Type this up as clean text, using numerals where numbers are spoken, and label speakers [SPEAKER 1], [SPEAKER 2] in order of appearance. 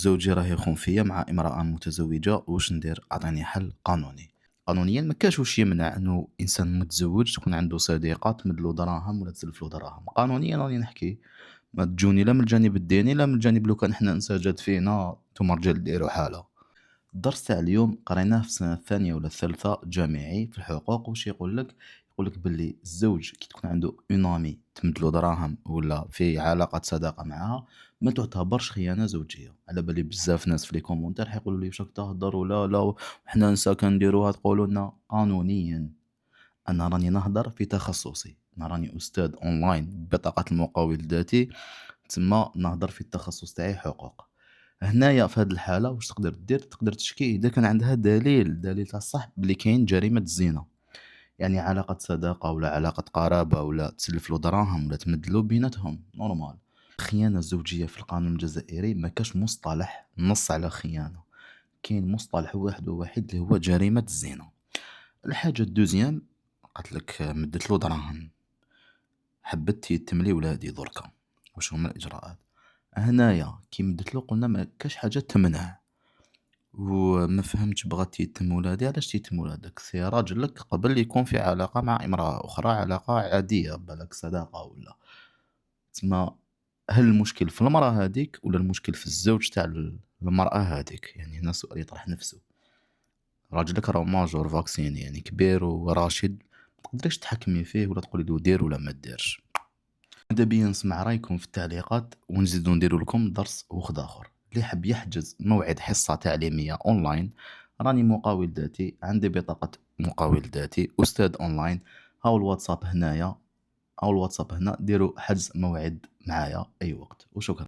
[SPEAKER 1] زوجي راه يخون فيا مع امرأة متزوجة، واش ندير؟ أعطيني حل قانوني. قانونيًا ما كاش واش يمنع إنه إنسان متزوج تكون عنده صديقة تمدلو دراهم ولا تسلفلو دراهم، قانونيًا راني نحكي، ما تجوني لا من الجانب الديني لا من الجانب لو كان حنا نسا جات فينا نتوما رجال ديروا حالة. الدرس تاع اليوم قريناه في السنة الثانية ولا الثالثة جامعي في الحقوق، واش يقول لك باللي الزوج كي تكون عنده اون امي تمدلو دراهم ولا في علاقة صداقة معاها ما تعتبرش خيانة زوجية. على بالي بزاف ناس في لي كومونتير حيقولوا لي واش راك تهضر ولا لا وحنا نسا كنديروها تقولوا لنا قانونيا. انا راني نهضر في تخصصي، انا راني استاذ اونلاين ببطاقة المقاول الذاتي، تما نهضر في التخصص تاعي حقوق. هنايا في هاد الحالة واش تقدر دير؟ تقدر تشكي إذا كان عندها دليل تاع الصح بلي كاين جريمة الزنا، يعني علاقة صداقة ولا علاقة قرابة ولا تسلف له دراهم ولا تمدلو بيناتهم نورمال. الخيانة الزوجية في القانون الجزائري ما كاش مصطلح نص على خيانة، كاين مصطلح واحد ووحيد اللي هو جريمة الزنا. الحاجة الدوزيام قالت لك مدت له دراهم، حبت يتم ولادي دركا، واش هما الإجراءات؟ هنايا كي مدت له قلنا ما كاش حاجة تمنع، وما فهمتش بغات يتم ولادي علاش يتم ولادك؟ سي راجلك قبل يكون في علاقة مع امرأة أخرى، علاقة عادية بالك صداقة ولا تسمى. هل المشكل في المرأة هذيك ولا المشكل في الزوج تاع المرأة هذيك؟ يعني هنا سؤال يطرح نفسه. راجلك راه ماجور فاكسين يعني كبير وراشد، ما تقدريش تحكمي فيه ولا تقولي له دير ولا ما ديرش. ماذا بيا نسمع رايكم في التعليقات ونزيدو نديرو لكم درس وخد اخر. اللي حب يحجز موعد حصة تعليمية اونلاين، راني مقاول ذاتي، عندي بطاقة مقاول ذاتي، استاذ اونلاين. هاو الواتساب هنايا، هاو الواتساب هنا، ديروا حجز موعد معايا اي وقت، وشكرا.